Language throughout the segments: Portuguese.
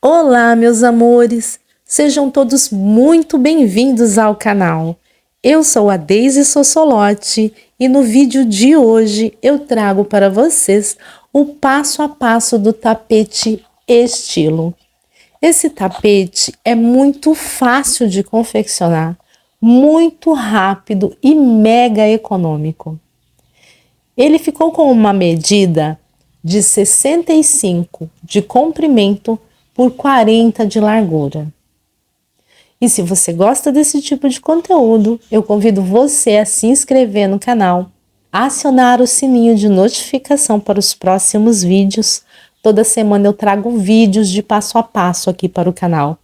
Olá, meus amores! Sejam todos muito bem-vindos ao canal. Eu sou a Deise Sossolotti e no vídeo de hoje eu trago para vocês o passo a passo do tapete Estilo. Esse tapete é muito fácil de confeccionar, muito rápido e mega econômico. Ele ficou com uma medida de 65 de comprimento por 40 de largura. E se você gosta desse tipo de conteúdo, eu convido você a se inscrever no canal, acionar o sininho de notificação para os próximos vídeos. Toda semana eu trago vídeos de passo a passo aqui para o canal.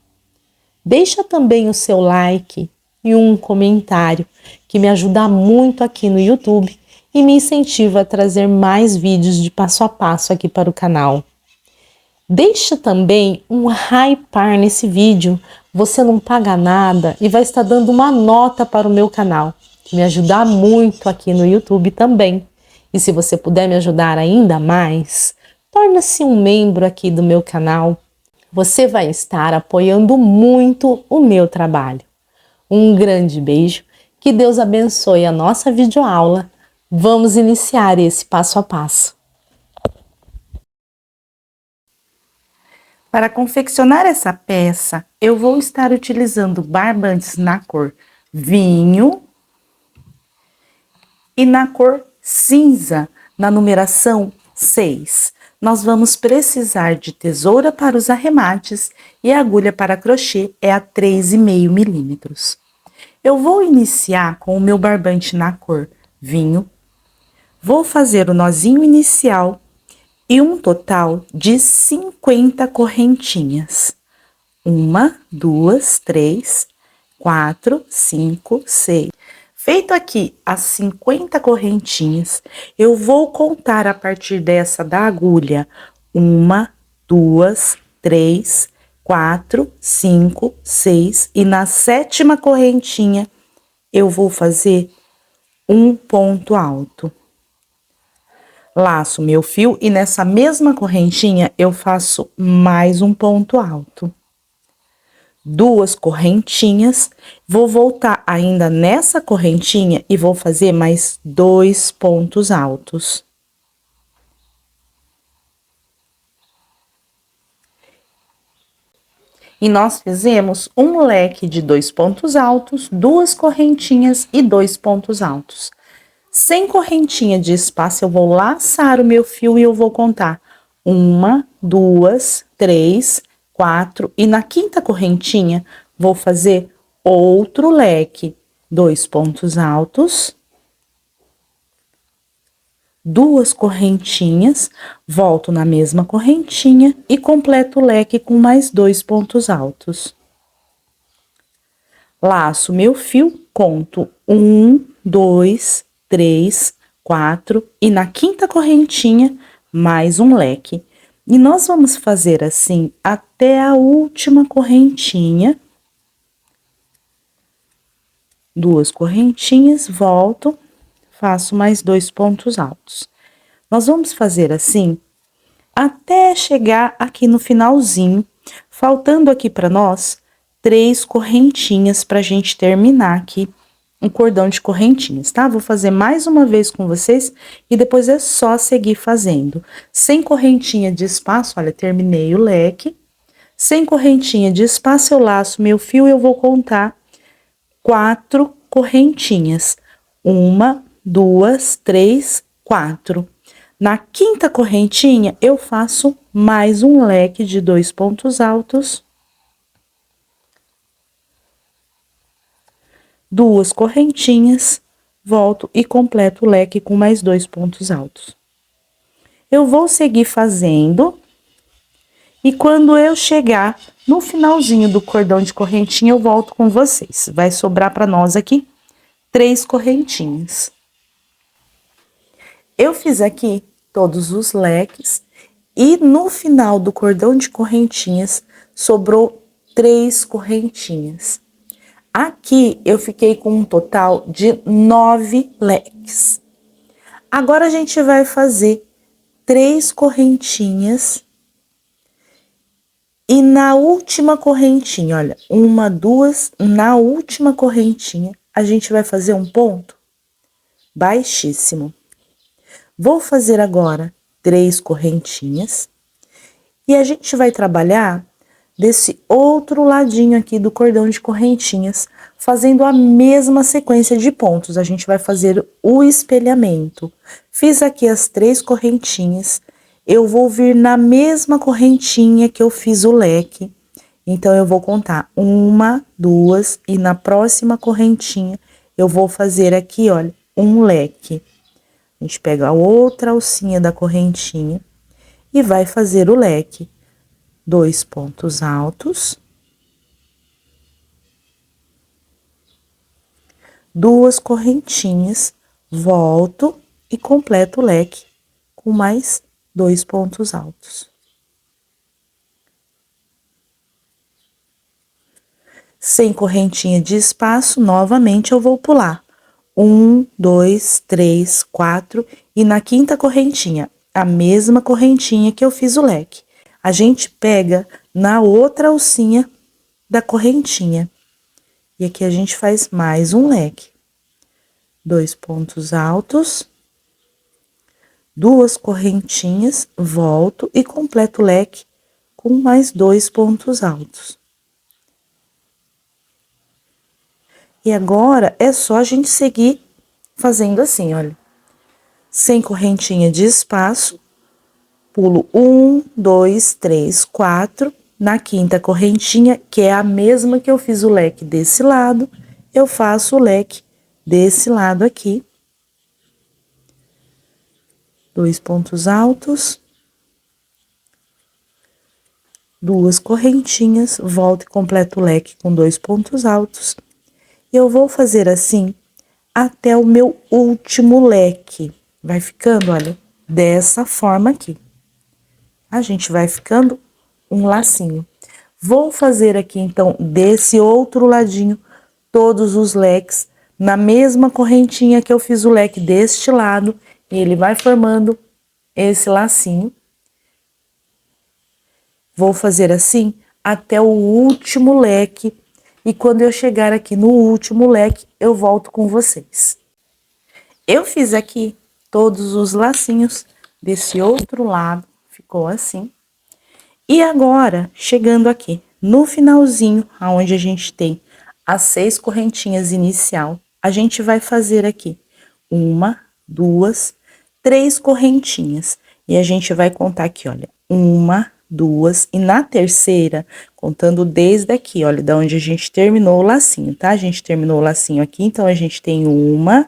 Deixa também o seu like e um comentário, que me ajuda muito aqui no YouTube e me incentiva a trazer mais vídeos de passo a passo aqui para o canal. Deixa também um hypar nesse vídeo, você não paga nada e vai estar dando uma nota para o meu canal, que me ajuda muito aqui no YouTube também. E se você puder me ajudar ainda mais, torne-se um membro aqui do meu canal. Você vai estar apoiando muito o meu trabalho. Um grande beijo, que Deus abençoe a nossa videoaula. Vamos iniciar esse passo a passo. Para confeccionar essa peça, eu vou estar utilizando barbantes na cor vinho e na cor cinza, na numeração 6. Nós vamos precisar de tesoura para os arremates e a agulha para crochê é a 3,5 milímetros. Eu vou iniciar com o meu barbante na cor vinho, vou fazer o nozinho inicial e um total de 50 correntinhas. 1, 2, 3, 4, 5, 6. Feito aqui as 50 correntinhas, eu vou contar a partir dessa da agulha. 1, 2, 3, 4, 5, 6. E na 7ª correntinha, eu vou fazer um ponto alto. Laço meu fio e nessa mesma correntinha eu faço mais um ponto alto. 2 correntinhas, vou voltar ainda nessa correntinha e vou fazer mais 2 pontos altos. E nós fizemos um leque de 2 pontos altos, 2 correntinhas e 2 pontos altos. Sem correntinha de espaço, eu vou laçar o meu fio e eu vou contar 1, 2, 3, 4 e na 5ª correntinha vou fazer outro leque, 2 pontos altos, 2 correntinhas, volto na mesma correntinha e completo o leque com mais 2 pontos altos. Laço meu fio, conto 1, 2, 3, 4 e na 5ª correntinha mais um leque. E nós vamos fazer assim até a última correntinha. 2 correntinhas, volto, faço mais 2 pontos altos. Nós vamos fazer assim até chegar aqui no finalzinho, faltando aqui para nós 3 correntinhas para a gente terminar aqui um cordão de correntinhas, tá? Vou fazer mais uma vez com vocês e depois é só seguir fazendo. Sem correntinha de espaço, olha, terminei o leque. Sem correntinha de espaço, eu laço meu fio e eu vou contar 4 correntinhas. 1, 2, 3, 4. Na 5ª correntinha, eu faço mais um leque de 2 pontos altos. 2 correntinhas, volto e completo o leque com mais 2 pontos altos. Eu vou seguir fazendo e quando eu chegar no finalzinho do cordão de correntinha, eu volto com vocês. Vai sobrar para nós aqui 3 correntinhas. Eu fiz aqui todos os leques e no final do cordão de correntinhas sobrou 3 correntinhas. Aqui eu fiquei com um total de 9 leques. Agora a gente vai fazer 3 correntinhas E na última correntinha, olha, 1, 2, na última correntinha, a gente vai fazer um ponto baixíssimo. Vou fazer agora 3 correntinhas e a gente vai trabalhar desse outro ladinho aqui do cordão de correntinhas, fazendo a mesma sequência de pontos. A gente vai fazer o espelhamento. Fiz aqui as 3 correntinhas, eu vou vir na mesma correntinha que eu fiz o leque. Então, eu vou contar 1, 2 e na próxima correntinha eu vou fazer aqui, olha, um leque. A gente pega a outra alcinha da correntinha e vai fazer o leque. 2 pontos altos, 2 correntinhas, volto e completo o leque com mais 2 pontos altos. Sem correntinha de espaço, novamente eu vou pular. 1, 2, 3, 4 e na quinta correntinha, a mesma correntinha que eu fiz o leque. A gente pega na outra alcinha da correntinha. E aqui a gente faz mais um leque. 2 pontos altos, 2 correntinhas, volto e completo o leque com mais 2 pontos altos. E agora é só a gente seguir fazendo assim, olha. Sem correntinha de espaço, pulo 1, 2, 3, 4. Na quinta correntinha, que é a mesma que eu fiz o leque desse lado, eu faço o leque desse lado aqui. 2 pontos altos. 2 correntinhas, volto e completo o leque com 2 pontos altos. E eu vou fazer assim até o meu último leque. Vai ficando, olha, dessa forma aqui. A gente vai ficando um lacinho. Vou fazer aqui, então, desse outro ladinho, todos os leques, na mesma correntinha que eu fiz o leque deste lado, e ele vai formando esse lacinho. Vou fazer assim até o último leque, e quando eu chegar aqui no último leque, eu volto com vocês. Eu fiz aqui todos os lacinhos desse outro lado, ficou assim. E agora, chegando aqui no finalzinho, aonde a gente tem as 6 correntinhas inicial, a gente vai fazer aqui 1, 2, 3 correntinhas. E a gente vai contar aqui, olha, 1, 2, e na terceira, contando desde aqui, olha, da onde a gente terminou o lacinho, tá? A gente terminou o lacinho aqui, então a gente tem 1,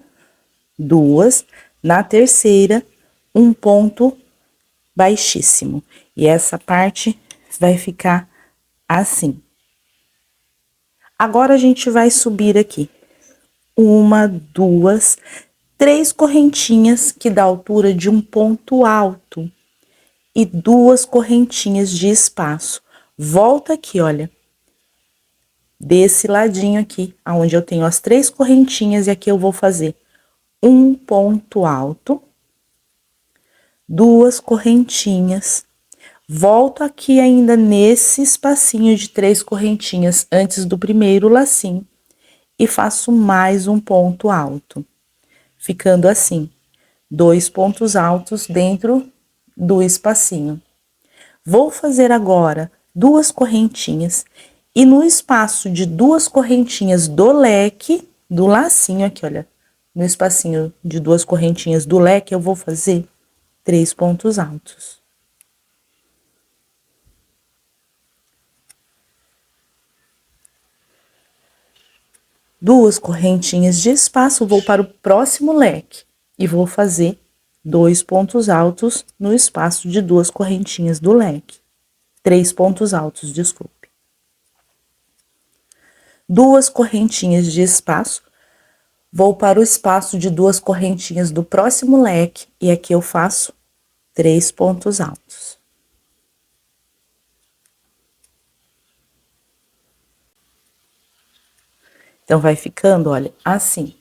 2, na terceira, um ponto baixíssimo. E essa parte vai ficar assim. Agora, a gente vai subir aqui 1, 2, 3 correntinhas, que dá a altura de um ponto alto. E 2 correntinhas de espaço. Volta aqui, olha. Desse ladinho aqui, aonde eu tenho as 3 correntinhas, e aqui eu vou fazer um ponto alto. 2 correntinhas. Volto aqui ainda nesse espacinho de 3 correntinhas antes do primeiro lacinho e faço mais um ponto alto, ficando assim, 2 pontos altos dentro do espacinho. Vou fazer agora 2 correntinhas e no espaço de 2 correntinhas do leque, do lacinho aqui, olha, no espacinho de 2 correntinhas do leque, eu vou fazer 3 pontos altos. Duas correntinhas de espaço, vou para o próximo leque e vou fazer 2 pontos altos no espaço de 2 correntinhas do leque. 3 pontos altos, desculpe. 2 correntinhas de espaço, vou para o espaço de 2 correntinhas do próximo leque e aqui eu faço 3 pontos altos. Então, vai ficando, olha, assim,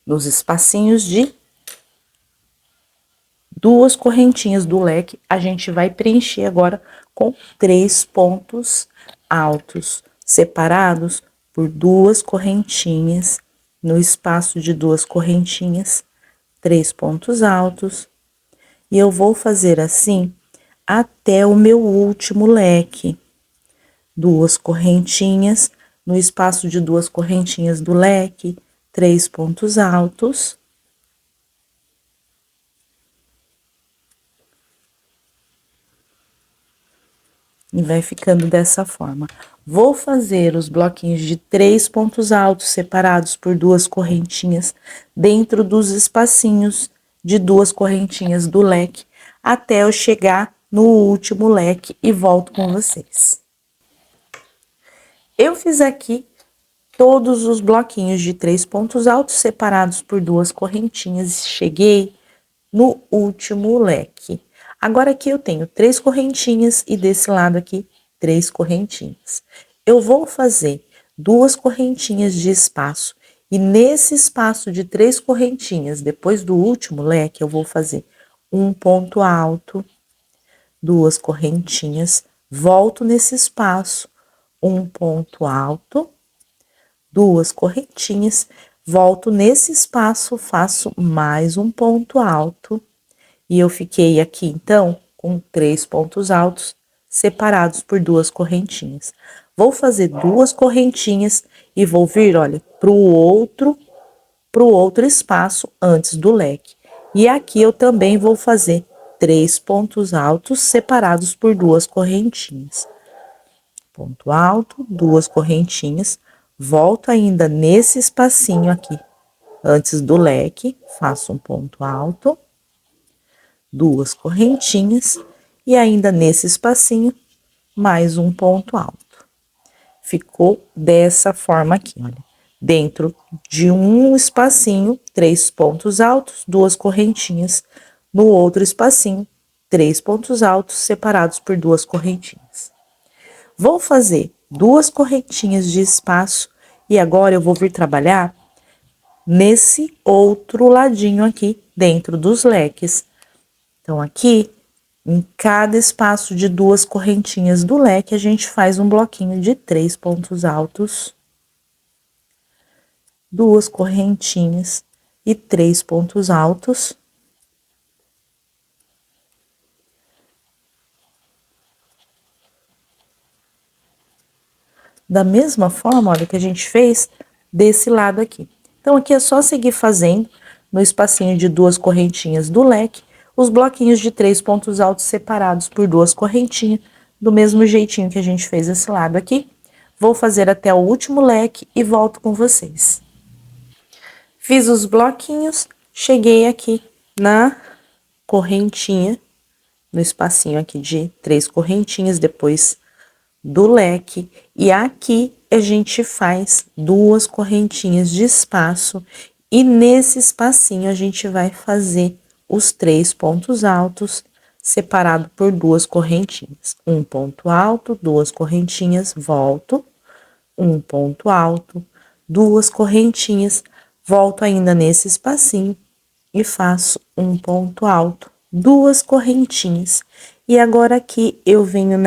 nos espacinhos de 2 correntinhas do leque, a gente vai preencher agora com 3 pontos altos, separados por 2 correntinhas. No espaço de 2 correntinhas, 3 pontos altos. E eu vou fazer assim até o meu último leque. 2 correntinhas, no espaço de 2 correntinhas do leque, 3 pontos altos. E vai ficando dessa forma. Vou fazer os bloquinhos de 3 pontos altos separados por 2 correntinhas dentro dos espacinhos de 2 correntinhas do leque, até eu chegar no último leque e volto com vocês. Eu fiz aqui todos os bloquinhos de 3 pontos altos separados por 2 correntinhas e cheguei no último leque. Agora aqui eu tenho 3 correntinhas e desse lado aqui 3 correntinhas. Eu vou fazer 2 correntinhas de espaço e nesse espaço de 3 correntinhas, depois do último leque, eu vou fazer um ponto alto, 2 correntinhas, volto nesse espaço, um ponto alto, 2 correntinhas, volto nesse espaço, faço mais um ponto alto. E eu fiquei aqui, então, com 3 pontos altos, separados por 2 correntinhas. Vou fazer 2 correntinhas e vou vir, olha, pro outro espaço antes do leque. E aqui eu também vou fazer 3 pontos altos, separados por 2 correntinhas. Ponto alto, 2 correntinhas, volto ainda nesse espacinho aqui, antes do leque, faço um ponto alto, 2 correntinhas e ainda nesse espacinho, mais um ponto alto. Ficou dessa forma aqui, olha. Dentro de um espacinho, 3 pontos altos, 2 correntinhas. No outro espacinho, 3 pontos altos separados por 2 correntinhas. Vou fazer 2 correntinhas de espaço e agora eu vou vir trabalhar nesse outro ladinho aqui, dentro dos leques. Então, aqui, em cada espaço de 2 correntinhas do leque, a gente faz um bloquinho de 3 pontos altos, 2 correntinhas e 3 pontos altos. Da mesma forma, olha, que a gente fez desse lado aqui. Então, aqui é só seguir fazendo, no espacinho de 2 correntinhas do leque, os bloquinhos de 3 pontos altos separados por 2 correntinhas, do mesmo jeitinho que a gente fez esse lado aqui. Vou fazer até o último leque e volto com vocês. Fiz os bloquinhos, cheguei aqui na correntinha, no espacinho aqui de 3 correntinhas, depois do leque, e aqui a gente faz 2 correntinhas de espaço e nesse espacinho a gente vai fazer os 3 pontos altos separado por 2 correntinhas. Um ponto alto, 2 correntinhas, volto, um ponto alto, 2 correntinhas, volto ainda nesse espacinho e faço um ponto alto, 2 correntinhas. E agora aqui eu venho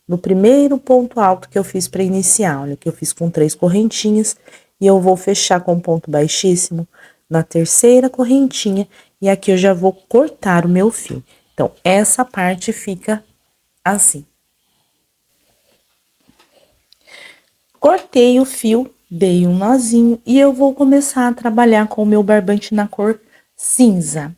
no primeiro ponto alto que eu fiz para iniciar, olha, que eu fiz com 3 correntinhas, e eu vou fechar com ponto baixíssimo na terceira correntinha, e aqui eu já vou cortar o meu fio. Então, essa parte fica assim. Cortei o fio, dei um nozinho, e eu vou começar a trabalhar com o meu barbante na cor cinza.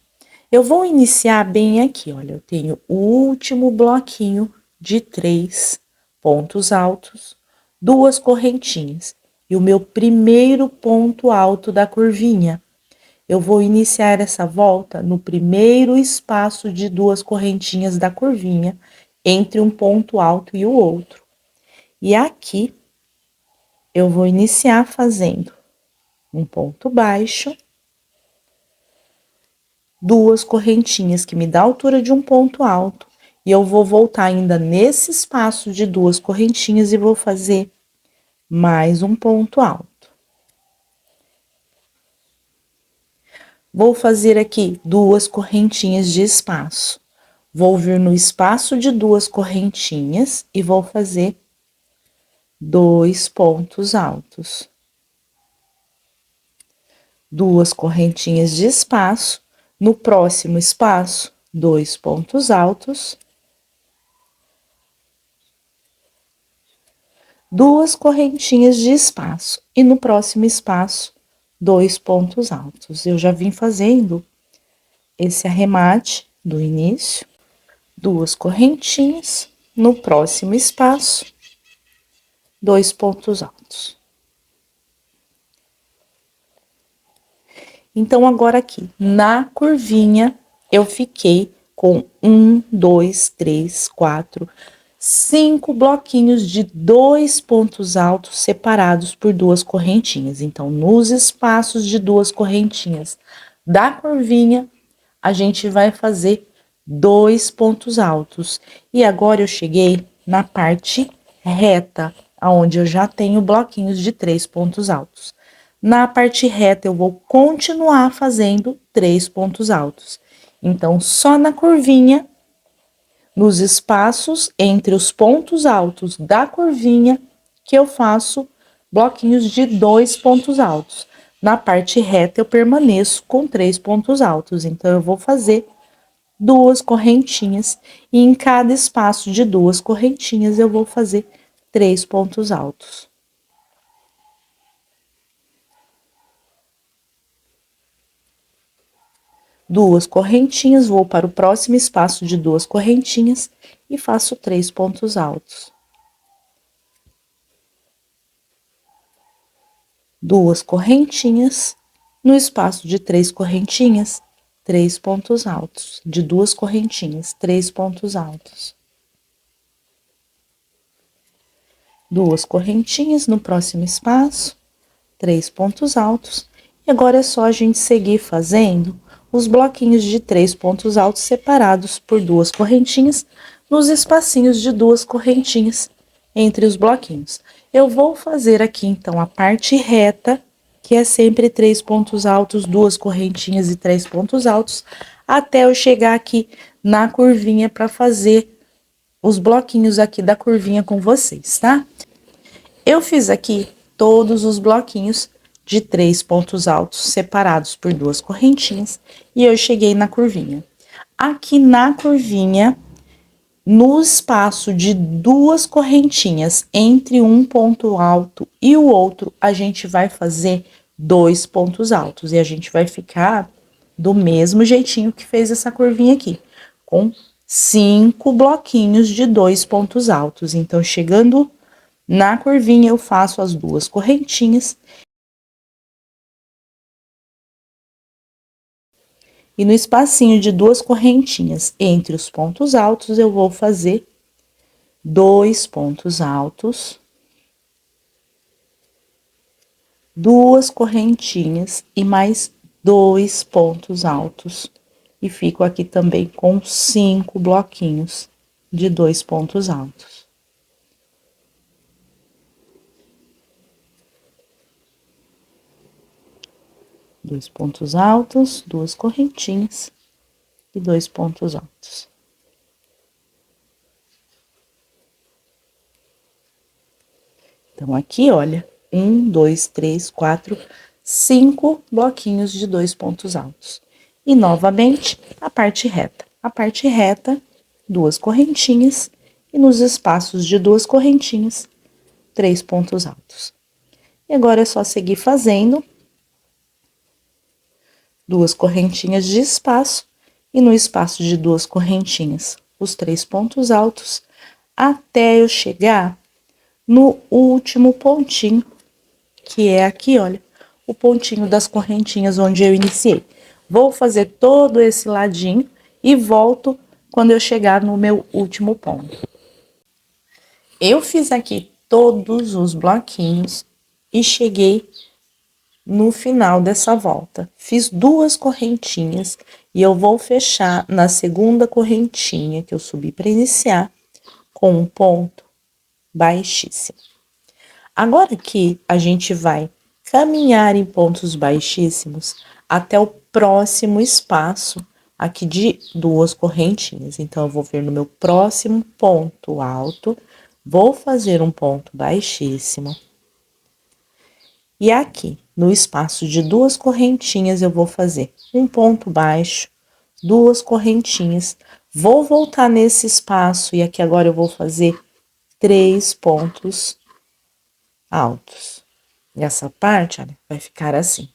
Eu vou iniciar bem aqui, olha, eu tenho o último bloquinho de 3 pontos altos, 2 correntinhas e o meu primeiro ponto alto da curvinha. Eu vou iniciar essa volta no primeiro espaço de 2 correntinhas da curvinha, entre um ponto alto e o outro. E aqui, eu vou iniciar fazendo um ponto baixo, 2 correntinhas que me dá a altura de um ponto alto, e eu vou voltar ainda nesse espaço de 2 correntinhas e vou fazer mais um ponto alto. Vou fazer aqui 2 correntinhas de espaço, Vou vir no espaço de duas correntinhas e vou fazer 2 pontos altos. 2 correntinhas de espaço, no próximo espaço, 2 pontos altos. 2 correntinhas de espaço e no próximo espaço, 2 pontos altos. Eu já vim fazendo esse arremate do início, 2 correntinhas, no próximo espaço, 2 pontos altos. Então, agora aqui, na curvinha, eu fiquei com 1, 2, 3, 4, 5 bloquinhos de 2 pontos altos separados por 2 correntinhas. Então, nos espaços de 2 correntinhas da curvinha, a gente vai fazer 2 pontos altos. E agora eu cheguei na parte reta, aonde eu já tenho bloquinhos de 3 pontos altos. Na parte reta, eu vou continuar fazendo 3 pontos altos. Então, só na curvinha, nos espaços entre os pontos altos da curvinha, que eu faço bloquinhos de 2 pontos altos. Na parte reta, eu permaneço com 3 pontos altos. Então, eu vou fazer 2 correntinhas e em cada espaço de 2 correntinhas, eu vou fazer 3 pontos altos. 2 correntinhas, vou para o próximo espaço de 2 correntinhas e faço 3 pontos altos. 2 correntinhas, no espaço de 3 correntinhas, 3 pontos altos. De 2 correntinhas, 3 pontos altos. 2 correntinhas, no próximo espaço, 3 pontos altos. E agora é só a gente seguir fazendo os bloquinhos de 3 pontos altos separados por 2 correntinhas nos espacinhos de 2 correntinhas entre os bloquinhos. Eu vou fazer aqui, então, a parte reta, que é sempre 3 pontos altos, 2 correntinhas e 3 pontos altos, até eu chegar aqui na curvinha para fazer os bloquinhos aqui da curvinha com vocês, tá? Eu fiz aqui todos os bloquinhos de 3 pontos altos separados por 2 correntinhas e eu cheguei na curvinha. Aqui na curvinha, no espaço de 2 correntinhas entre um ponto alto e o outro, a gente vai fazer 2 pontos altos e a gente vai ficar do mesmo jeitinho que fez essa curvinha aqui, com 5 bloquinhos de 2 pontos altos. Então, chegando na curvinha, eu faço as 2 correntinhas. E no espacinho de 2 correntinhas entre os pontos altos, eu vou fazer 2 pontos altos, 2 correntinhas e mais 2 pontos altos. E fico aqui também com 5 bloquinhos de 2 pontos altos. Dois pontos altos, 2 correntinhas e 2 pontos altos. Então, aqui, olha, 1, 2, 3, 4, 5 bloquinhos de 2 pontos altos. E, novamente, a parte reta. A parte reta, 2 correntinhas e nos espaços de 2 correntinhas, 3 pontos altos. E agora é só seguir fazendo 2 correntinhas de espaço e no espaço de 2 correntinhas, os 3 pontos altos, até eu chegar no último pontinho, que é aqui, olha, o pontinho das correntinhas onde eu iniciei. Vou fazer todo esse ladinho e volto quando eu chegar no meu último ponto. Eu fiz aqui todos os bloquinhos e cheguei no final dessa volta. Fiz 2 correntinhas e eu vou fechar na segunda correntinha que eu subi para iniciar com um ponto baixíssimo. Agora aqui a gente vai caminhar em pontos baixíssimos até o próximo espaço aqui de 2 correntinhas. Então, eu vou vir no meu próximo ponto alto, vou fazer um ponto baixíssimo. E aqui, no espaço de 2 correntinhas, eu vou fazer um ponto baixo, 2 correntinhas, vou voltar nesse espaço e aqui agora eu vou fazer 3 pontos altos. E essa parte, olha, vai ficar assim.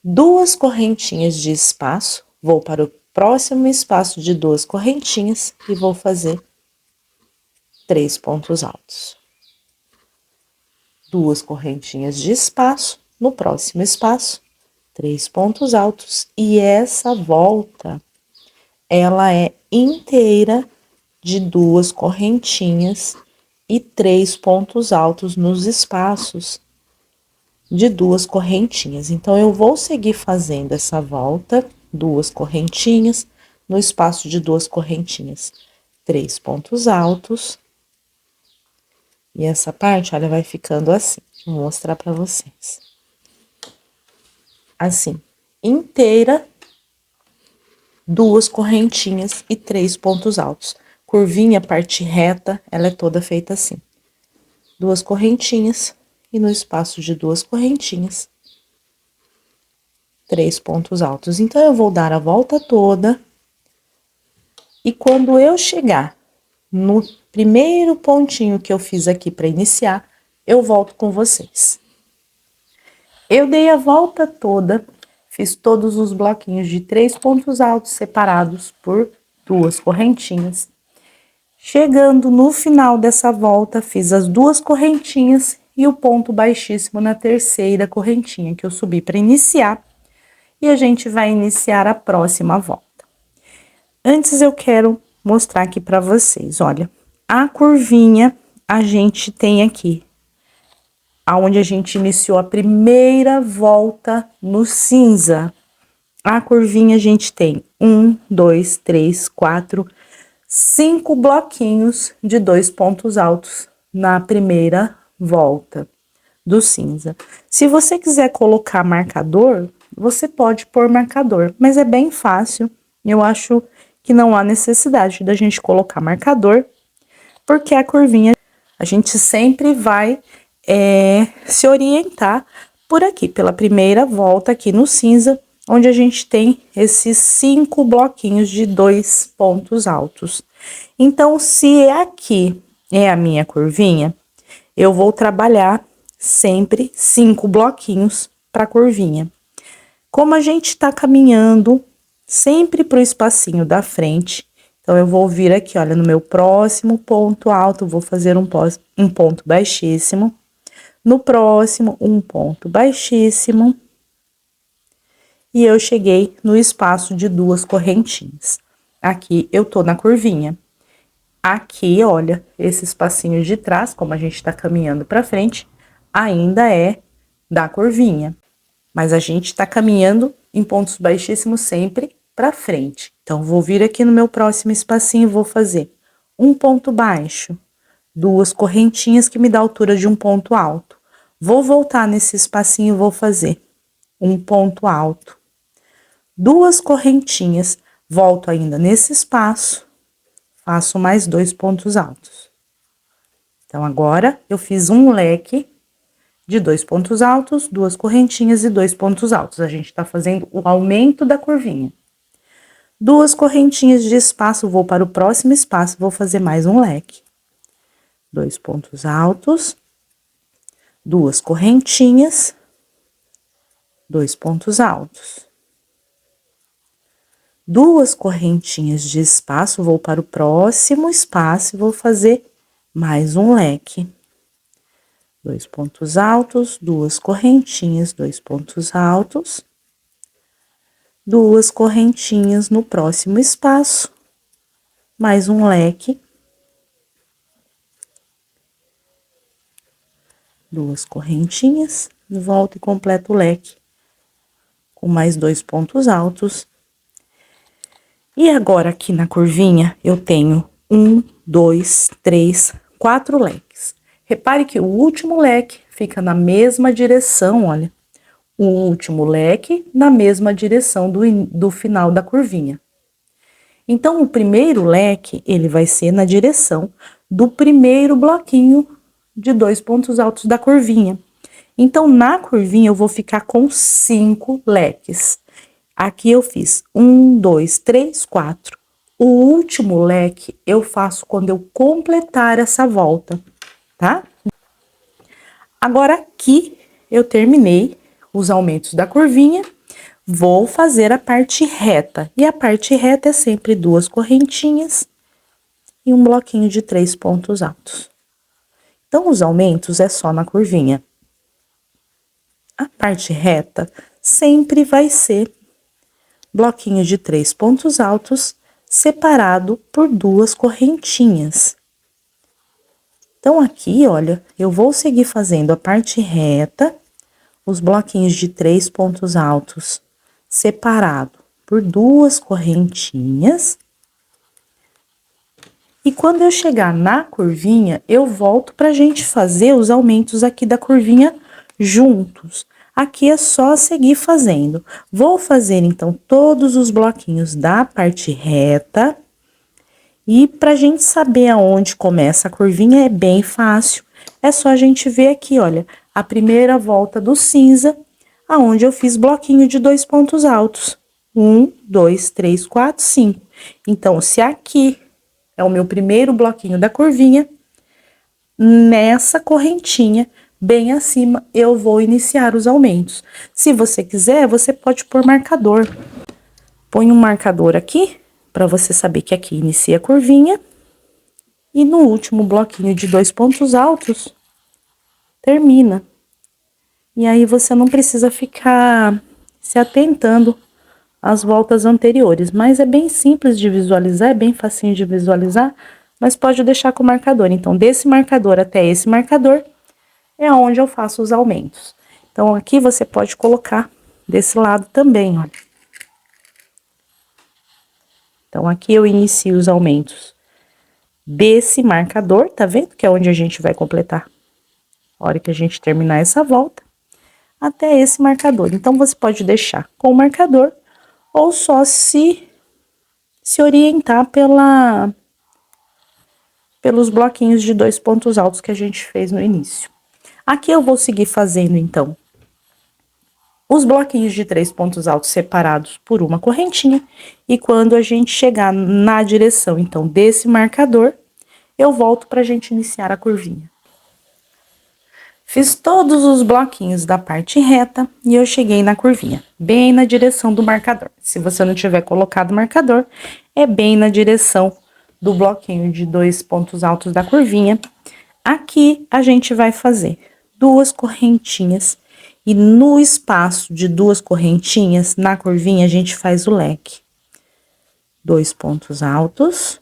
2 correntinhas de espaço, vou para o próximo espaço de 2 correntinhas e vou fazer 3 pontos altos. 2 correntinhas de espaço, no próximo espaço, 3 pontos altos. E essa volta, ela é inteira de 2 correntinhas e 3 pontos altos nos espaços de 2 correntinhas. Então, eu vou seguir fazendo essa volta, 2 correntinhas, no espaço de 2 correntinhas, 3 pontos altos. E essa parte, olha, vai ficando assim. Vou mostrar pra vocês. Assim, inteira, 2 correntinhas e 3 pontos altos. Curvinha, parte reta, ela é toda feita assim. 2 correntinhas e no espaço de 2 correntinhas, 3 pontos altos. Então, eu vou dar a volta toda. E quando eu chegar no primeiro pontinho que eu fiz aqui para iniciar, eu volto com vocês. Eu dei a volta toda, fiz todos os bloquinhos de 3 pontos altos separados por 2 correntinhas. Chegando no final dessa volta, fiz as 2 correntinhas e o ponto baixíssimo na terceira correntinha que eu subi para iniciar. E a gente vai iniciar a próxima volta. Antes eu quero mostrar aqui para vocês, olha, a curvinha a gente tem aqui, aonde a gente iniciou a primeira volta no cinza. A curvinha a gente tem 1, 2, 3, 4, 5 bloquinhos de 2 pontos altos na primeira volta do cinza. Se você quiser colocar marcador, você pode pôr marcador, mas é bem fácil. Eu acho que não há necessidade da gente colocar marcador, porque a curvinha a gente sempre vai se orientar por aqui, pela primeira volta aqui no cinza, onde a gente tem esses 5 bloquinhos de 2 pontos altos. Então, se aqui é a minha curvinha, eu vou trabalhar sempre 5 bloquinhos para a curvinha. Como a gente tá caminhando sempre pro espacinho da frente, então eu vou vir aqui, olha, no meu próximo ponto alto, vou fazer um ponto baixíssimo. No próximo, um ponto baixíssimo. E eu cheguei no espaço de 2 correntinhas. Aqui eu tô na curvinha. Aqui, olha, esse espacinho de trás, como a gente tá caminhando pra frente, ainda é da curvinha. Mas a gente tá caminhando em pontos baixíssimos sempre pra frente. Então, vou vir aqui no meu próximo espacinho e vou fazer um ponto baixo, 2 correntinhas que me dá a altura de um ponto alto. Vou voltar nesse espacinho e vou fazer um ponto alto, 2 correntinhas, volto ainda nesse espaço, faço mais 2 pontos altos. Então, agora, eu fiz um leque de 2 pontos altos, 2 correntinhas e 2 pontos altos. A gente tá fazendo o aumento da curvinha. 2 correntinhas de espaço, vou para o próximo espaço, vou fazer mais um leque. 2 pontos altos, 2 correntinhas, 2 pontos altos. 2 correntinhas de espaço, vou para o próximo espaço e vou fazer mais um leque. 2 pontos altos, 2 correntinhas, 2 pontos altos. 2 correntinhas no próximo espaço, mais um leque. 2 correntinhas, volto e completo o leque com mais 2 pontos altos. E agora, aqui na curvinha, eu tenho 1, 2, 3, 4 leques. Repare que o último leque fica na mesma direção, olha. O último leque na mesma direção do final da curvinha. Então, o primeiro leque, ele vai ser na direção do primeiro bloquinho de 2 pontos altos da curvinha. Então, na curvinha, eu vou ficar com 5 leques. Aqui eu fiz 1, 2, 3, 4. O último leque eu faço quando eu completar essa volta, tá? Agora, aqui eu terminei os aumentos da curvinha. Vou fazer a parte reta. E a parte reta é sempre 2 correntinhas e um bloquinho de 3 pontos altos. Então, os aumentos é só na curvinha. A parte reta sempre vai ser bloquinho de 3 pontos altos separado por 2 correntinhas. Então, aqui, olha, eu vou seguir fazendo a parte reta, os bloquinhos de 3 pontos altos separado por 2 correntinhas. E quando eu chegar na curvinha, eu volto pra gente fazer os aumentos aqui da curvinha juntos. Aqui é só seguir fazendo. Vou fazer, então, todos os bloquinhos da parte reta. E pra gente saber aonde começa a curvinha é bem fácil. É só a gente ver aqui, olha, a primeira volta do cinza, aonde eu fiz bloquinho de 2 pontos altos. 1, 2, 3, 4, 5. Então, se aqui é o meu primeiro bloquinho da curvinha, nessa correntinha, bem acima, eu vou iniciar os aumentos. Se você quiser, você pode pôr marcador. Põe um marcador aqui, para você saber que aqui inicia a curvinha. E no último bloquinho de 2 pontos altos, termina. E aí, você não precisa ficar se atentando às voltas anteriores. Mas é bem simples de visualizar, é bem facinho de visualizar, mas pode deixar com o marcador. Então, desse marcador até esse marcador, é onde eu faço os aumentos. Então, aqui você pode colocar desse lado também, olha. Então, aqui eu inicio os aumentos desse marcador, tá vendo? Que é onde a gente vai completar. A hora que a gente terminar essa volta, até esse marcador. Então, você pode deixar com o marcador ou só se orientar pelos bloquinhos de 2 pontos altos que a gente fez no início. Aqui eu vou seguir fazendo, então, os bloquinhos de 3 pontos altos separados por uma correntinha. E quando a gente chegar na direção, então, desse marcador, eu volto pra gente iniciar a curvinha. Fiz todos os bloquinhos da parte reta e eu cheguei na curvinha, bem na direção do marcador. Se você não tiver colocado o marcador, é bem na direção do bloquinho de 2 pontos altos da curvinha. Aqui a gente vai fazer 2 correntinhas e no espaço de 2 correntinhas, na curvinha, a gente faz o leque. 2 pontos altos,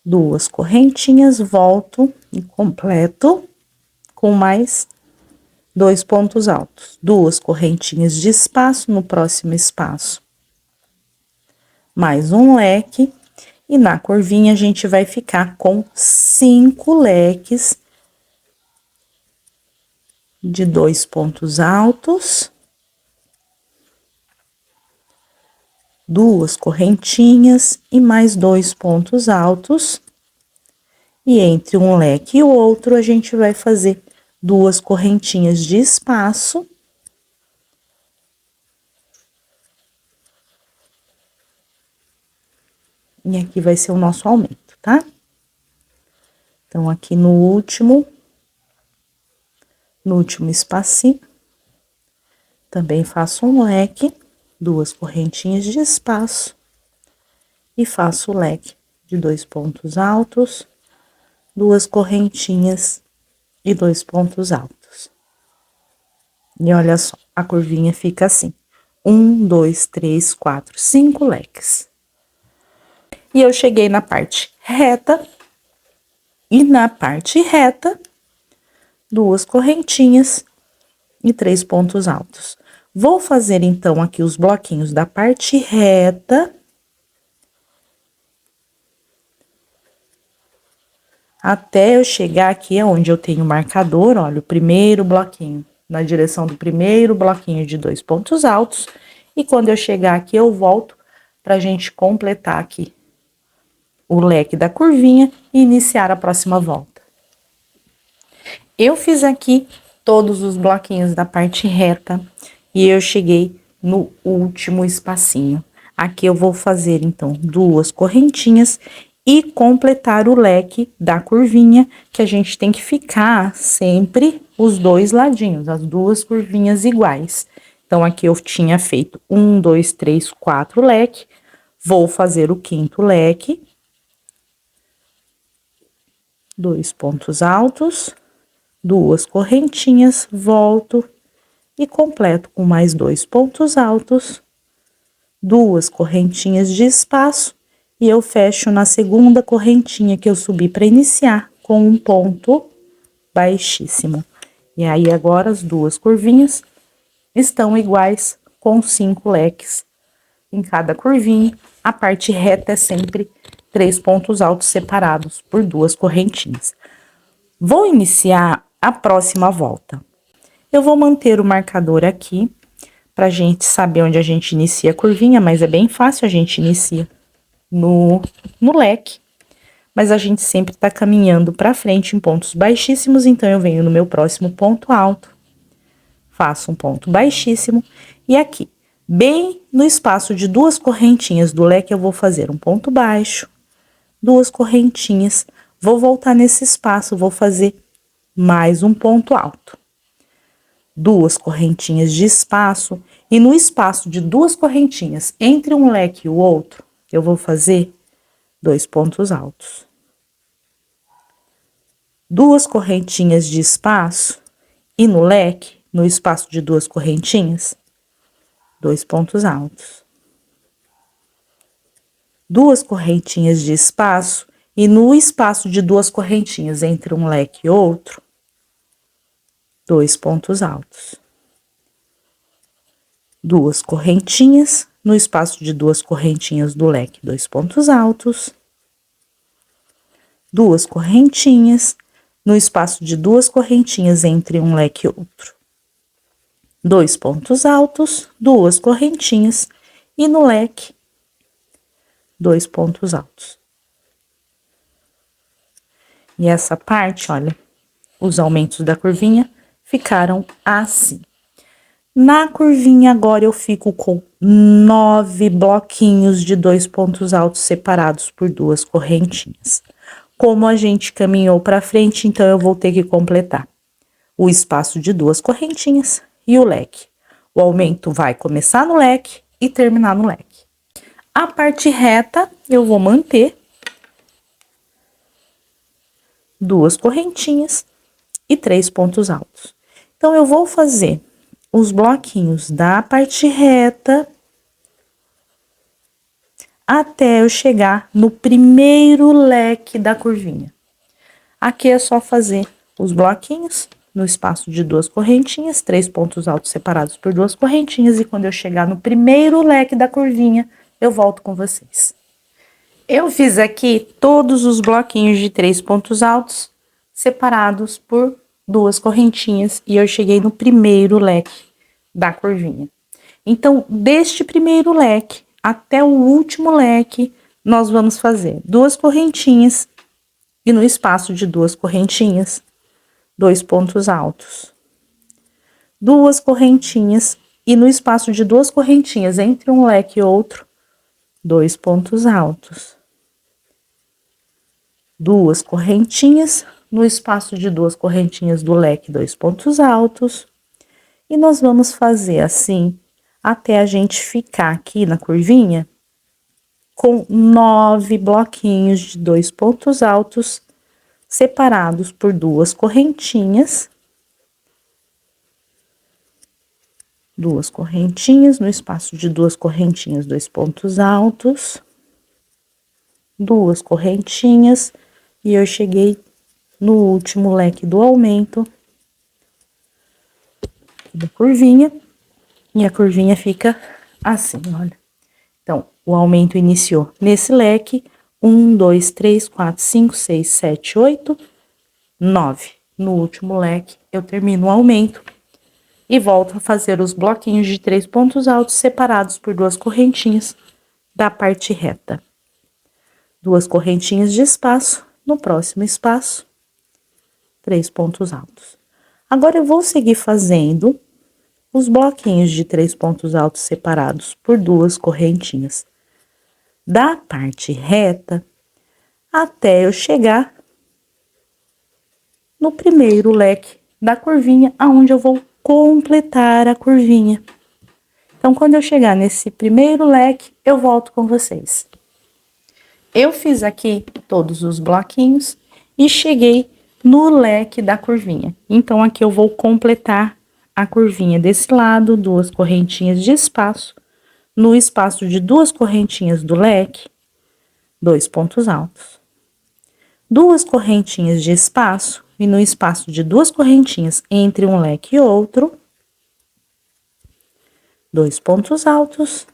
2 correntinhas, volto e completo com mais 2 pontos altos. 2 correntinhas de espaço no próximo espaço. Mais um leque. E na curvinha, a gente vai ficar com 5 leques de 2 pontos altos, 2 correntinhas e mais 2 pontos altos. E entre um leque e o outro, a gente vai fazer 2 correntinhas de espaço. E aqui vai ser o nosso aumento, tá? Então, aqui no último espacinho, também faço um leque, 2 correntinhas de espaço e faço o leque de 2 pontos altos, 2 correntinhas e 2 pontos altos. E olha só, a curvinha fica assim: 1, 2, 3, 4, 5 leques. E eu cheguei na parte reta, e na parte reta, 2 correntinhas e 3 pontos altos. Vou fazer, então, aqui os bloquinhos da parte reta, até eu chegar aqui onde eu tenho o marcador, olha, o primeiro bloquinho, na direção do primeiro bloquinho de 2 pontos altos, e quando eu chegar aqui, eu volto pra gente completar aqui o leque da curvinha e iniciar a próxima volta. Eu fiz aqui todos os bloquinhos da parte reta e eu cheguei no último espacinho. Aqui eu vou fazer, então, 2 correntinhas e completar o leque da curvinha, que a gente tem que ficar sempre os dois ladinhos, as 2 curvinhas iguais. Então, aqui eu tinha feito 1, 2, 3, 4 leque, vou fazer o 5º leque. 2 pontos altos, 2 correntinhas, volto e completo com mais 2 pontos altos, 2 correntinhas de espaço e eu fecho na segunda correntinha que eu subi para iniciar com um ponto baixíssimo. E aí agora as 2 curvinhas estão iguais com 5 leques em cada curvinha. A parte reta é sempre 3 pontos altos separados por 2 correntinhas. Vou iniciar a próxima volta. Eu vou manter o marcador aqui, pra gente saber onde a gente inicia a curvinha, mas é bem fácil, a gente inicia no leque. Mas a gente sempre tá caminhando pra frente em pontos baixíssimos, então eu venho no meu próximo ponto alto, faço um ponto baixíssimo, e aqui, bem no espaço de 2 correntinhas do leque, eu vou fazer um ponto baixo, 2 correntinhas, vou voltar nesse espaço, vou fazer mais um ponto alto. 2 correntinhas de espaço, e no espaço de 2 correntinhas entre um leque e o outro, eu vou fazer 2 pontos altos. 2 correntinhas de espaço, e no leque, no espaço de 2 correntinhas, 2 pontos altos. 2 correntinhas de espaço, e no espaço de 2 correntinhas entre um leque e outro, 2 pontos altos. 2 correntinhas, no espaço de 2 correntinhas do leque, 2 pontos altos. 2 correntinhas, no espaço de 2 correntinhas entre um leque e outro, 2 pontos altos, 2 correntinhas, e no leque, 2 pontos altos. E essa parte, olha, os aumentos da curvinha ficaram assim. Na curvinha agora eu fico com 9 bloquinhos de 2 pontos altos separados por 2 correntinhas. Como a gente caminhou para frente, então eu vou ter que completar o espaço de 2 correntinhas e o leque. O aumento vai começar no leque e terminar no leque. A parte reta eu vou manter 2 correntinhas e 3 pontos altos. Então, eu vou fazer os bloquinhos da parte reta até eu chegar no primeiro leque da curvinha. Aqui é só fazer os bloquinhos no espaço de 2 correntinhas, 3 pontos altos separados por 2 correntinhas, e quando eu chegar no primeiro leque da curvinha, eu volto com vocês. Eu fiz aqui todos os bloquinhos de 3 pontos altos separados por 2 correntinhas e eu cheguei no primeiro leque da curvinha. Então, deste primeiro leque até o último leque, nós vamos fazer 2 correntinhas e no espaço de 2 correntinhas, 2 pontos altos. 2 correntinhas e no espaço de 2 correntinhas entre um leque e outro, 2 pontos altos. 2 correntinhas, no espaço de 2 correntinhas do leque, 2 pontos altos. E nós vamos fazer assim, até a gente ficar aqui na curvinha, com 9 bloquinhos de 2 pontos altos, separados por 2 correntinhas. 2 correntinhas, no espaço de 2 correntinhas, 2 pontos altos. 2 correntinhas. E eu cheguei no último leque do aumento da curvinha, e a curvinha fica assim, olha. Então, o aumento iniciou nesse leque, 1, 2, 3, 4, 5, 6, 7, 8, 9. No último leque, eu termino o aumento e volto a fazer os bloquinhos de 3 pontos altos separados por 2 correntinhas, da parte reta. 2 correntinhas de espaço, no próximo espaço, 3 pontos altos. Agora, eu vou seguir fazendo os bloquinhos de 3 pontos altos separados por 2 correntinhas da parte reta até eu chegar no primeiro leque da curvinha, aonde eu vou completar a curvinha. Então, quando eu chegar nesse primeiro leque, eu volto com vocês. Eu fiz aqui todos os bloquinhos e cheguei no leque da curvinha. Então, aqui eu vou completar a curvinha desse lado, 2 correntinhas de espaço. No espaço de 2 correntinhas do leque, 2 pontos altos. 2 correntinhas de espaço e no espaço de 2 correntinhas entre um leque e outro, 2 pontos altos,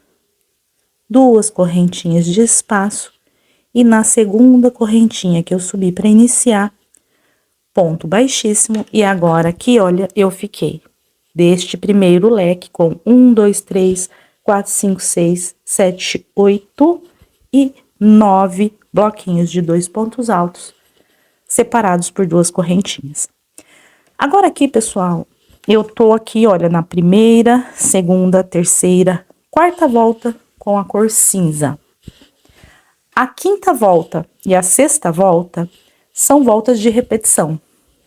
2 correntinhas de espaço e na segunda correntinha que eu subi para iniciar, ponto baixíssimo. E agora aqui, olha, eu fiquei deste primeiro leque com 1, 2, 3, 4, 5, 6, 7, 8 e 9 bloquinhos de 2 pontos altos, separados por 2 correntinhas. Agora aqui, pessoal, eu tô aqui, olha, na primeira, segunda, terceira, quarta volta com a cor cinza. A quinta volta e a sexta volta são voltas de repetição.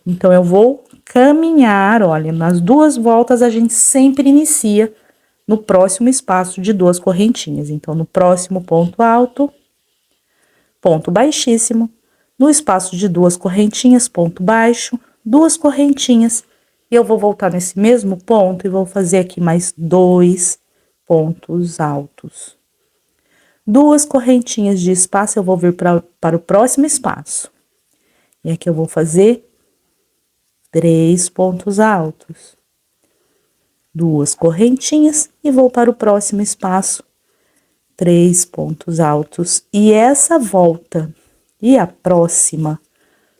Então, eu vou caminhar, olha, nas 2 voltas a gente sempre inicia no próximo espaço de 2 correntinhas. Então, no próximo ponto alto, ponto baixíssimo, no espaço de 2 correntinhas, ponto baixo, 2 correntinhas, e eu vou voltar nesse mesmo ponto e vou fazer aqui mais 2 pontos altos. 2 correntinhas de espaço, eu vou vir para o próximo espaço. E aqui eu vou fazer 3 pontos altos. 2 correntinhas e vou para o próximo espaço. 3 pontos altos. E essa volta e a próxima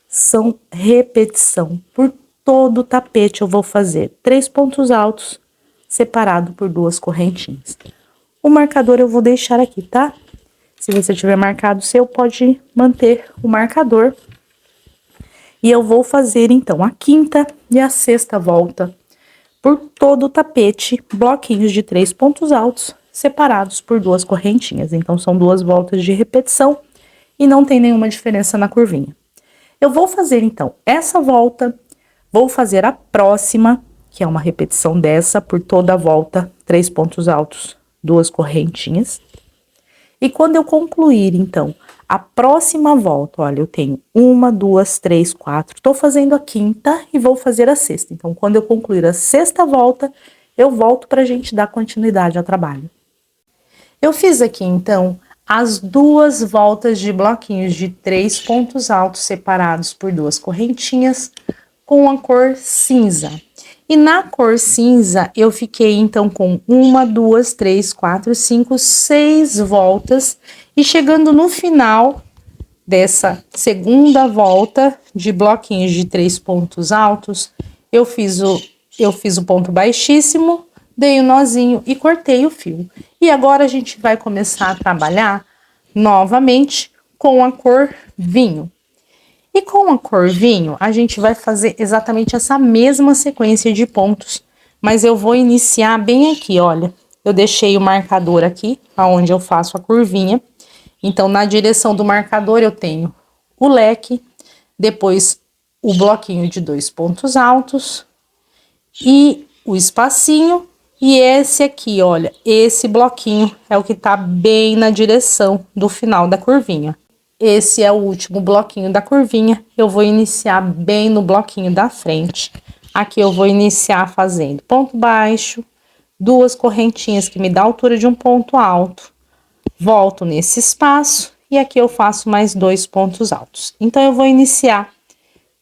são repetição. Por todo o tapete eu vou fazer 3 pontos altos separado por 2 correntinhas. O marcador eu vou deixar aqui, tá? Se você tiver marcado o seu, pode manter o marcador. E eu vou fazer, então, a quinta e a sexta volta por todo o tapete, bloquinhos de 3 pontos altos, separados por 2 correntinhas. Então, são 2 voltas de repetição e não tem nenhuma diferença na curvinha. Eu vou fazer, então, essa volta, vou fazer a próxima, que é uma repetição dessa, por toda a volta, 3 pontos altos, 2 correntinhas. E quando eu concluir, então, a próxima volta, olha, eu tenho 1, 2, 3, 4. Tô fazendo a quinta e vou fazer a sexta. Então, quando eu concluir a sexta volta, eu volto pra gente dar continuidade ao trabalho. Eu fiz aqui, então, as 2 voltas de bloquinhos de 3 pontos altos separados por 2 correntinhas com a cor cinza. E na cor cinza, eu fiquei, então, com 1, 2, 3, 4, 5, 6 voltas. E chegando no final dessa segunda volta de bloquinhos de 3 pontos altos, eu fiz o ponto baixíssimo, dei o nozinho e cortei o fio. E agora a gente vai começar a trabalhar novamente com a cor vinho. E com a cor vinho, a gente vai fazer exatamente essa mesma sequência de pontos, mas eu vou iniciar bem aqui, olha. Eu deixei o marcador aqui, aonde eu faço a curvinha. Então, na direção do marcador, eu tenho o leque, depois o bloquinho de 2 pontos altos e o espacinho. E esse aqui, olha, esse bloquinho é o que tá bem na direção do final da curvinha. Esse é o último bloquinho da curvinha, eu vou iniciar bem no bloquinho da frente. Aqui eu vou iniciar fazendo ponto baixo, 2 correntinhas que me dá a altura de um ponto alto. Volto nesse espaço e aqui eu faço mais 2 pontos altos. Então, eu vou iniciar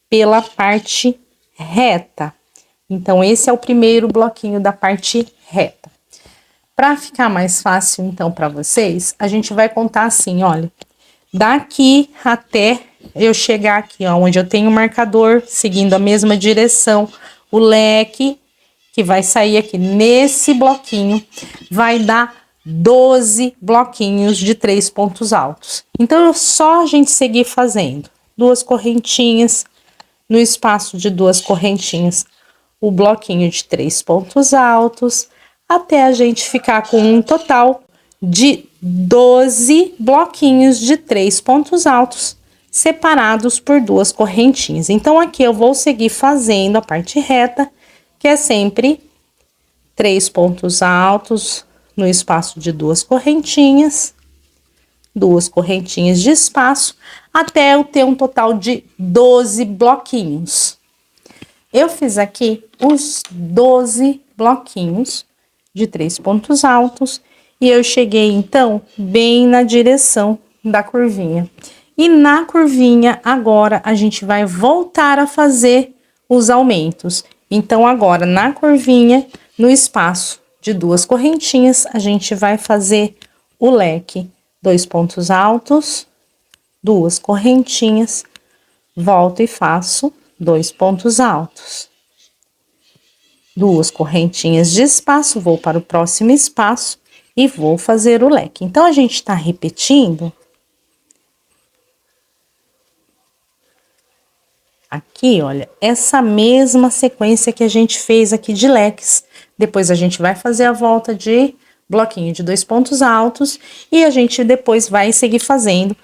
pela parte reta. Então, esse é o primeiro bloquinho da parte reta. Para ficar mais fácil, então, para vocês, a gente vai contar assim, olha. Daqui até eu chegar aqui, ó, onde eu tenho o marcador, seguindo a mesma direção, o leque, que vai sair aqui nesse bloquinho, vai dar 12 bloquinhos de 3 pontos altos. Então, é só a gente seguir fazendo 2 correntinhas, no espaço de 2 correntinhas, o bloquinho de 3 pontos altos, até a gente ficar com um total de 12 bloquinhos de 3 pontos altos, separados por 2 correntinhas. Então, aqui eu vou seguir fazendo a parte reta, que é sempre 3 pontos altos no espaço de 2 correntinhas, 2 correntinhas de espaço, até eu ter um total de 12 bloquinhos. Eu fiz aqui os 12 bloquinhos de 3 pontos altos e eu cheguei, então, bem na direção da curvinha. E na curvinha, agora, a gente vai voltar a fazer os aumentos. Então, agora, na curvinha, no espaço de 2 correntinhas, a gente vai fazer o leque. 2 pontos altos, 2 correntinhas, volto e faço 2 pontos altos. 2 correntinhas de espaço, vou para o próximo espaço e vou fazer o leque. Então, a gente tá repetindo aqui, olha, essa mesma sequência que a gente fez aqui de leques. Depois a gente vai fazer a volta de bloquinho de 2 pontos altos e a gente depois vai seguir fazendo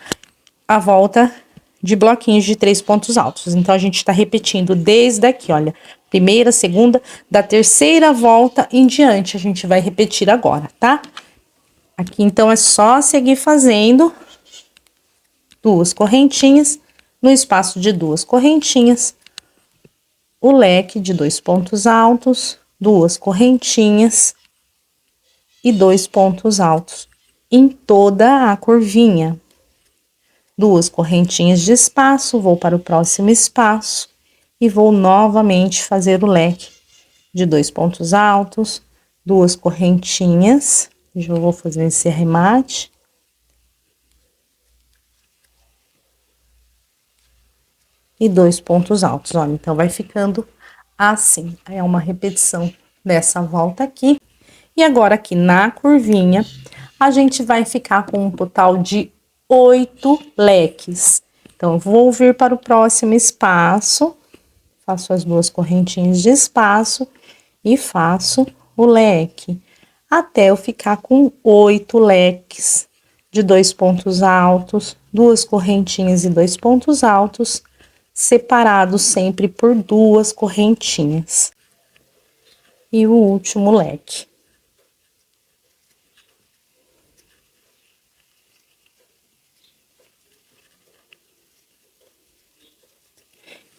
a volta de bloquinhos de 3 pontos altos. Então, a gente tá repetindo desde aqui, olha, primeira, segunda, da terceira volta em diante, a gente vai repetir agora, tá? Aqui, então, é só seguir fazendo 2 correntinhas, no espaço de 2 correntinhas, o leque de 2 pontos altos, 2 correntinhas e 2 pontos altos em toda a curvinha. 2 correntinhas de espaço, vou para o próximo espaço e vou novamente fazer o leque de 2 pontos altos, 2 correntinhas, já vou fazer esse arremate. E 2 pontos altos, olha, então vai ficando assim. É uma repetição dessa volta aqui. E agora aqui na curvinha, a gente vai ficar com um total de 8 leques. Então, eu vou vir para o próximo espaço, faço as 2 correntinhas de espaço e faço o leque, até eu ficar com 8 leques de 2 pontos altos, 2 correntinhas e 2 pontos altos, separados sempre por 2 correntinhas. E o último leque.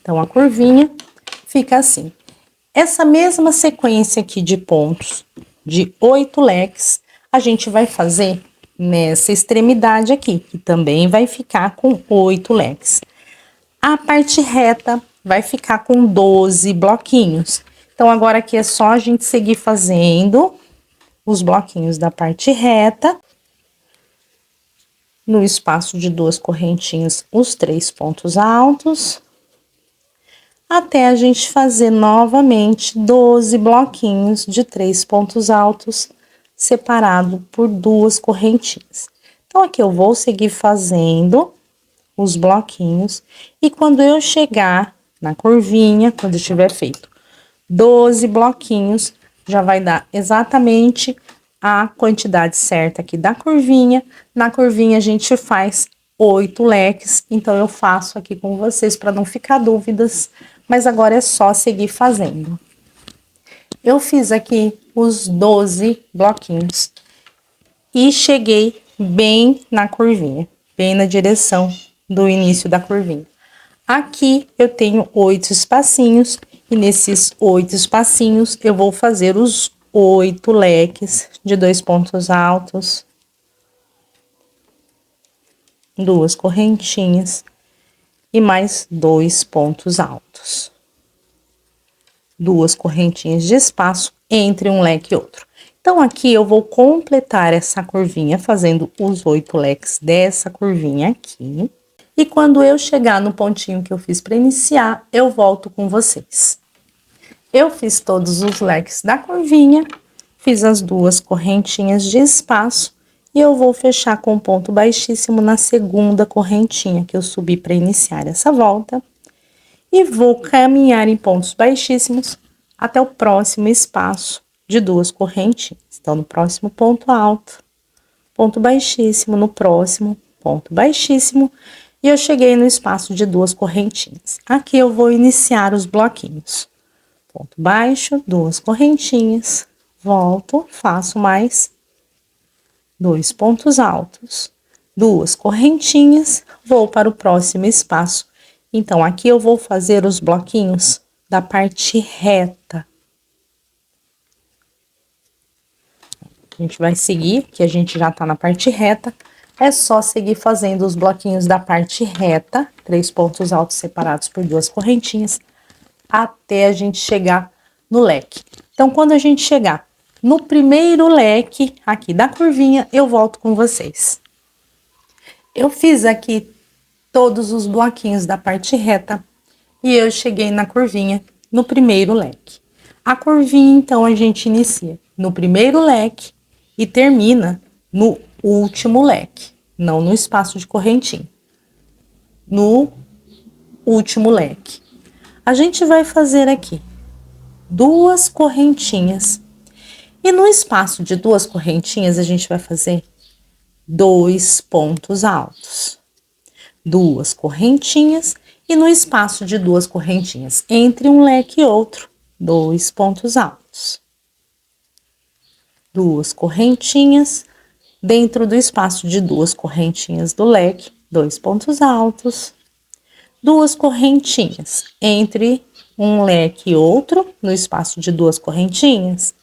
Então, a curvinha fica assim. Essa mesma sequência aqui de pontos, de 8 leques, a gente vai fazer nessa extremidade aqui, que também vai ficar com 8 leques. A parte reta vai ficar com 12 bloquinhos. Então, agora aqui é só a gente seguir fazendo os bloquinhos da parte reta. No espaço de 2 correntinhas, os 3 pontos altos. Até a gente fazer novamente 12 bloquinhos de 3 pontos altos, separado por 2 correntinhas. Então, aqui eu vou seguir fazendo os bloquinhos, e quando eu chegar na curvinha, quando eu tiver feito 12 bloquinhos, já vai dar exatamente a quantidade certa aqui da curvinha. Na curvinha a gente faz 8 leques, então eu faço aqui com vocês para não ficar dúvidas, mas agora é só seguir fazendo. Eu fiz aqui os 12 bloquinhos e cheguei bem na curvinha, bem na direção do início da curvinha. Aqui eu tenho 8 espacinhos e nesses 8 espacinhos eu vou fazer os 8 leques de 2 pontos altos, 2 correntinhas e mais 2 pontos altos. 2 correntinhas de espaço entre um leque e outro. Então, aqui eu vou completar essa curvinha fazendo os 8 leques dessa curvinha aqui. E quando eu chegar no pontinho que eu fiz para iniciar, eu volto com vocês. Eu fiz todos os leques da curvinha, Fiz as duas correntinhas de espaço e eu vou fechar com ponto baixíssimo na segunda correntinha que eu subi para iniciar essa volta. E vou caminhar em pontos baixíssimos até o próximo espaço de duas correntinhas. Então, no próximo ponto alto, ponto baixíssimo, no próximo ponto baixíssimo, e eu cheguei no espaço de duas correntinhas. Aqui eu vou iniciar os bloquinhos. Ponto baixo, duas correntinhas, volto, faço mais dois pontos altos, duas correntinhas, vou para o próximo espaço. Então, aqui eu vou fazer os bloquinhos da parte reta. A gente vai seguir, que a gente já tá na parte reta. É só seguir fazendo os bloquinhos da parte reta, 3 pontos altos separados por duas correntinhas, até a gente chegar no leque. Então, quando a gente chegar no primeiro leque aqui da curvinha, eu volto com vocês. Eu fiz aqui todos os bloquinhos da parte reta e eu cheguei na curvinha no primeiro leque. A curvinha, então, a gente inicia no primeiro leque e termina no último leque, não no espaço de correntinha, no último leque. A gente vai fazer aqui duas correntinhas e no espaço de duas correntinhas a gente vai fazer 2 pontos altos, duas correntinhas e no espaço de duas correntinhas entre um leque e outro, 2 pontos altos, duas correntinhas dentro do espaço de duas correntinhas do leque, 2 pontos altos, duas correntinhas entre um leque e outro, no espaço de duas correntinhas,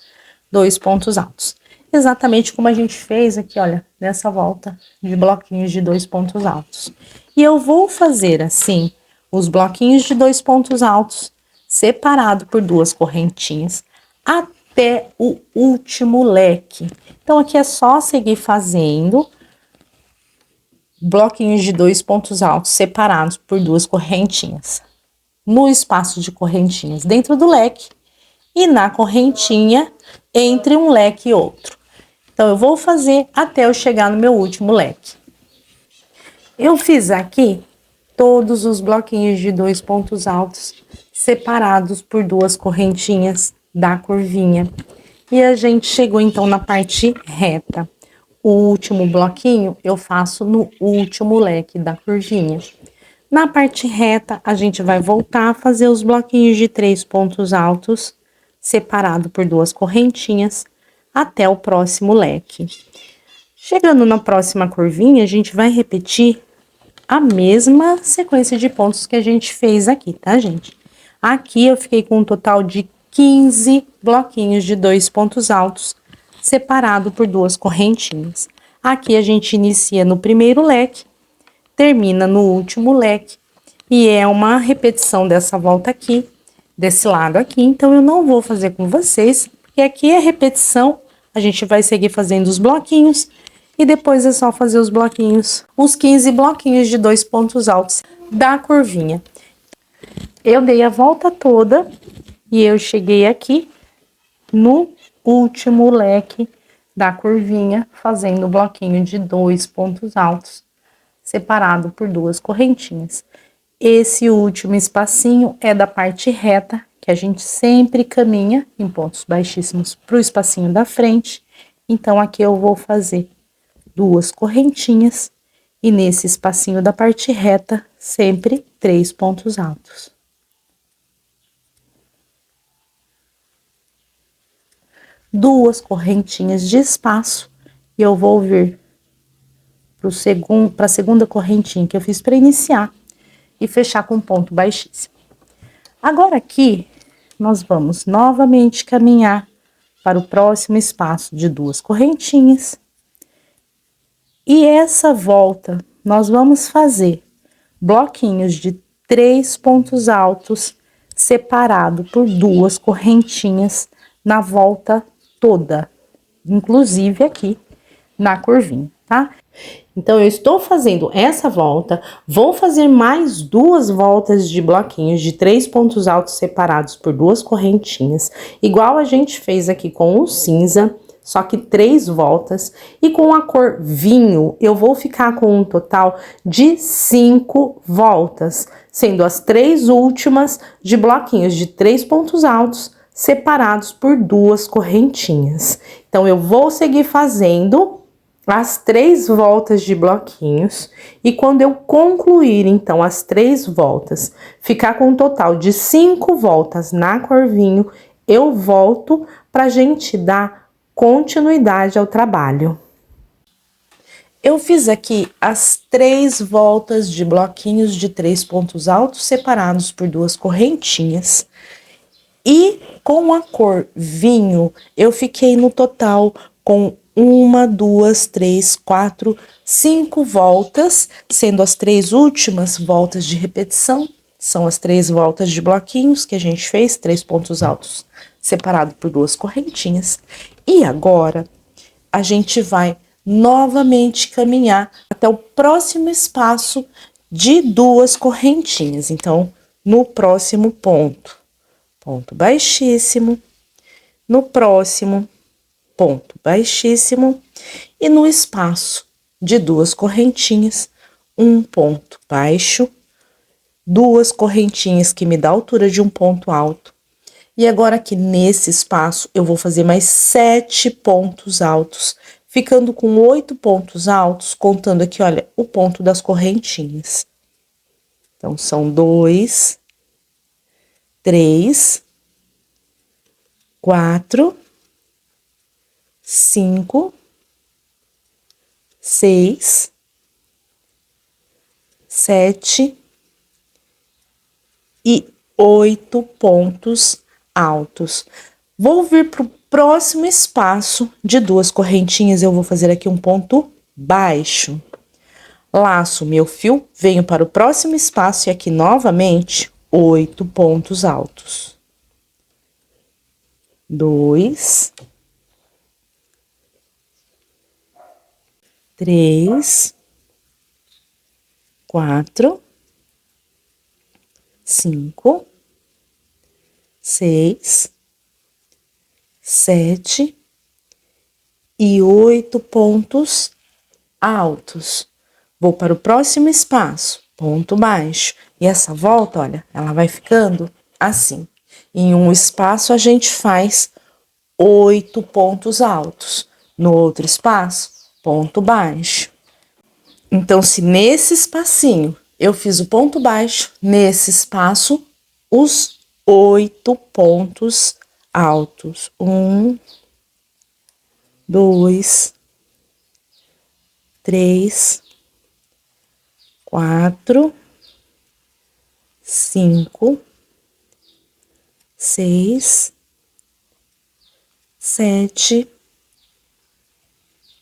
2 pontos altos. Exatamente como a gente fez aqui, olha, nessa volta de bloquinhos de 2 pontos altos. E eu vou fazer assim, os bloquinhos de 2 pontos altos, separado por duas correntinhas, até o último leque. Então, aqui é só seguir fazendo bloquinhos de 2 pontos altos separados por duas correntinhas. No espaço de correntinhas dentro do leque e na correntinha entre um leque e outro. Então, eu vou fazer até eu chegar no meu último leque. Eu fiz aqui todos os bloquinhos de 2 pontos altos separados por duas correntinhas da curvinha. E a gente chegou então na parte reta. O último bloquinho eu faço no último leque da curvinha. Na parte reta, a gente vai voltar a fazer os bloquinhos de 3 pontos altos, separado por duas correntinhas, até o próximo leque. Chegando na próxima curvinha, a gente vai repetir a mesma sequência de pontos que a gente fez aqui, tá, gente? Aqui eu fiquei com um total de 15 bloquinhos de 2 pontos altos, separado por duas correntinhas. Aqui a gente inicia no primeiro leque, termina no último leque, e é uma repetição dessa volta aqui, desse lado aqui, então eu não vou fazer com vocês, porque aqui é repetição, a gente vai seguir fazendo os bloquinhos, e depois é só fazer os bloquinhos, os 15 bloquinhos de 2 pontos altos da curvinha. Eu dei a volta toda, e eu cheguei aqui no último leque da curvinha, fazendo o bloquinho de 2 pontos altos, separado por duas correntinhas. Esse último espacinho é da parte reta, que a gente sempre caminha em pontos baixíssimos para o espacinho da frente. Então, aqui eu vou fazer duas correntinhas e nesse espacinho da parte reta, sempre 3 pontos altos. Duas correntinhas de espaço e eu vou vir para a segunda correntinha que eu fiz para iniciar e fechar com ponto baixíssimo. Agora aqui, nós vamos novamente caminhar para o próximo espaço de duas correntinhas. E essa volta, nós vamos fazer bloquinhos de 3 pontos altos, separado por duas correntinhas na volta toda, inclusive aqui na curvinha, tá? Então, eu estou fazendo essa volta, vou fazer mais 2 voltas de bloquinhos de 3 pontos altos separados por 2 correntinhas, igual a gente fez aqui com o cinza, só que 3 voltas. E com a cor vinho, eu vou ficar com um total de 5 voltas, sendo as 3 últimas de bloquinhos de 3 pontos altos separados por 2 correntinhas. Então, eu vou seguir fazendo as 3 voltas de bloquinhos, e quando eu concluir, então, as 3 voltas, ficar com um total de 5 voltas na cor vinho, eu volto pra gente dar continuidade ao trabalho. Eu fiz aqui as 3 voltas de bloquinhos de 3 pontos altos separados por 2 correntinhas. E com a cor vinho, eu fiquei no total com 1, 2, 3, 4, 5 voltas, sendo as 3 últimas voltas de repetição, são as 3 voltas de bloquinhos que a gente fez, 3 pontos altos separado por 2 correntinhas. E agora, a gente vai novamente caminhar até o próximo espaço de 2 correntinhas. Então, no próximo ponto, ponto baixíssimo, no próximo, ponto baixíssimo, e no espaço de 2 correntinhas, um ponto baixo, 2 correntinhas que me dá a altura de um ponto alto. E agora aqui nesse espaço, eu vou fazer mais 7 pontos altos, ficando com 8 pontos altos, contando aqui, olha, o ponto das correntinhas. Então, são 2, 3, 4, 5, 6, 7 e 8 pontos altos. Vou vir para o próximo espaço de 2 correntinhas, eu vou fazer aqui um ponto baixo. Laço meu fio, venho para o próximo espaço e aqui novamente 8 pontos altos. 2, 3, 4, 5, 6, 7 e 8 pontos altos. Vou para o próximo espaço, ponto baixo. E essa volta, olha, ela vai ficando assim. Em um espaço, a gente faz 8 pontos altos. No outro espaço, ponto baixo. Então, se nesse espacinho eu fiz o ponto baixo, nesse espaço, os 8 pontos altos. 1, 2, 3, 4, 5, 6, 7,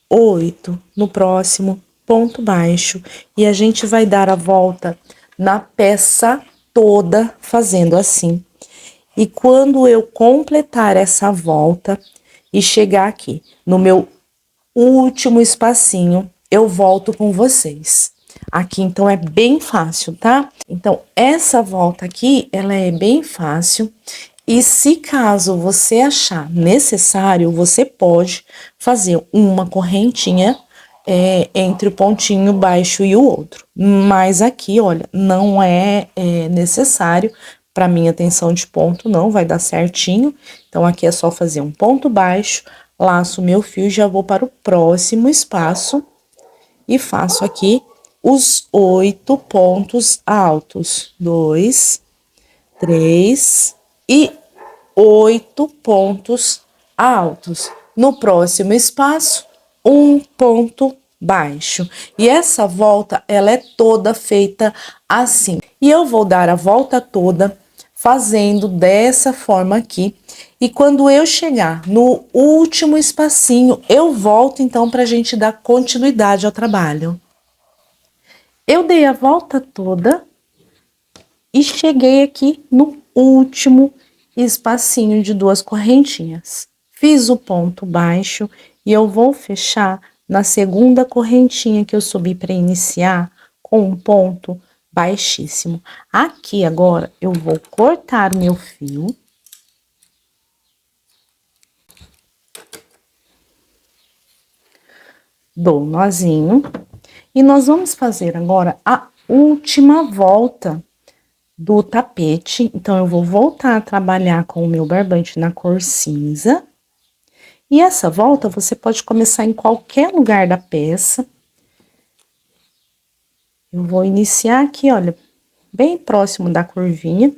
8. No próximo, ponto baixo. E a gente vai dar a volta na peça toda, fazendo assim. E quando eu completar essa volta e chegar aqui no meu último espacinho, eu volto com vocês. Aqui, então, é bem fácil, tá? Então, essa volta aqui, ela é bem fácil. E se caso você achar necessário, você pode fazer uma correntinha entre o pontinho baixo e o outro. Mas aqui, olha, não é necessário. Para minha tensão de ponto, não vai dar certinho. Então, aqui é só fazer um ponto baixo, laço meu fio e já vou para o próximo espaço. E faço aqui os 8 pontos altos. 2, 3 e 8 pontos altos. No próximo espaço, um ponto baixo. E essa volta, ela é toda feita assim. E eu vou dar a volta toda fazendo dessa forma aqui. E quando eu chegar no último espacinho, eu volto então para a gente dar continuidade ao trabalho. Eu dei a volta toda e cheguei aqui no último espacinho de 2 correntinhas. Fiz o ponto baixo e eu vou fechar na segunda correntinha que eu subi para iniciar com um ponto baixíssimo. Aqui agora eu vou cortar meu fio. Dou um nozinho. E nós vamos fazer agora a última volta do tapete. Então, eu vou voltar a trabalhar com o meu barbante na cor cinza. E essa volta você pode começar em qualquer lugar da peça. Eu vou iniciar aqui, olha, bem próximo da curvinha.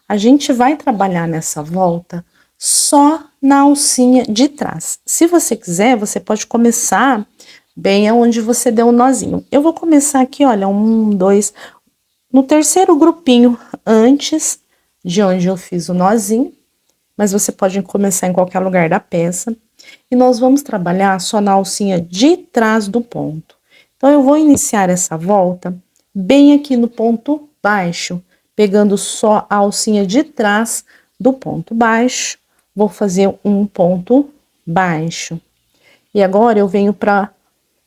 A gente vai trabalhar nessa volta só na alcinha de trás. Se você quiser, você pode começar bem aonde você deu o nozinho. Eu vou começar aqui, olha, 1, 2, no terceiro grupinho antes de onde eu fiz o nozinho, mas você pode começar em qualquer lugar da peça. E nós vamos trabalhar só na alcinha de trás do ponto. Então, eu vou iniciar essa volta bem aqui no ponto baixo, pegando só a alcinha de trás do ponto baixo. Vou fazer um ponto baixo. E agora eu venho para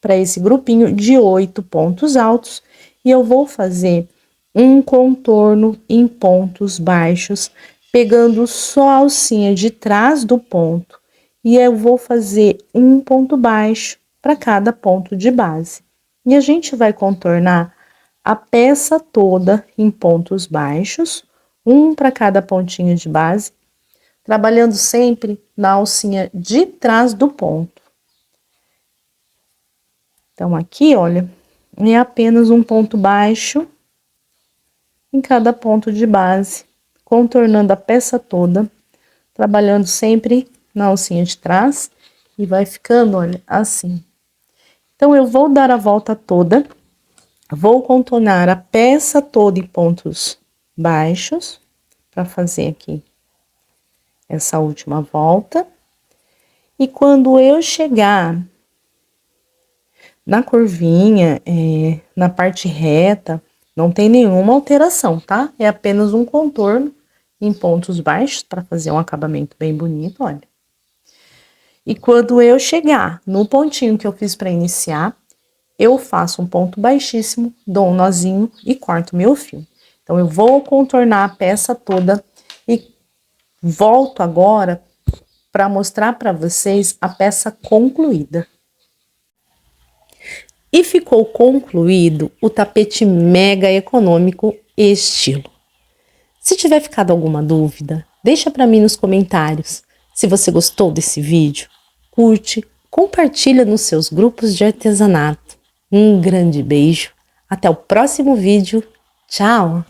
esse grupinho de 8 pontos altos e eu vou fazer um contorno em pontos baixos, pegando só a alcinha de trás do ponto. E eu vou fazer um ponto baixo para cada ponto de base. E a gente vai contornar a peça toda em pontos baixos, um para cada pontinho de base, trabalhando sempre na alcinha de trás do ponto. Então, aqui, olha, é apenas um ponto baixo em cada ponto de base, contornando a peça toda, trabalhando sempre na alcinha de trás, e vai ficando, olha, assim. Então, eu vou dar a volta toda, vou contornar a peça toda em pontos baixos, para fazer aqui essa última volta. E quando eu chegar na curvinha, na parte reta, não tem nenhuma alteração, tá? É apenas um contorno em pontos baixos para fazer um acabamento bem bonito, olha. E quando eu chegar no pontinho que eu fiz para iniciar, eu faço um ponto baixíssimo, dou um nozinho e corto meu fio. Então, eu vou contornar a peça toda e volto agora para mostrar para vocês a peça concluída. E ficou concluído o tapete mega econômico estilo. Se tiver ficado alguma dúvida, deixa para mim nos comentários. Se você gostou desse vídeo, curte, compartilha nos seus grupos de artesanato. Um grande beijo, até o próximo vídeo, tchau!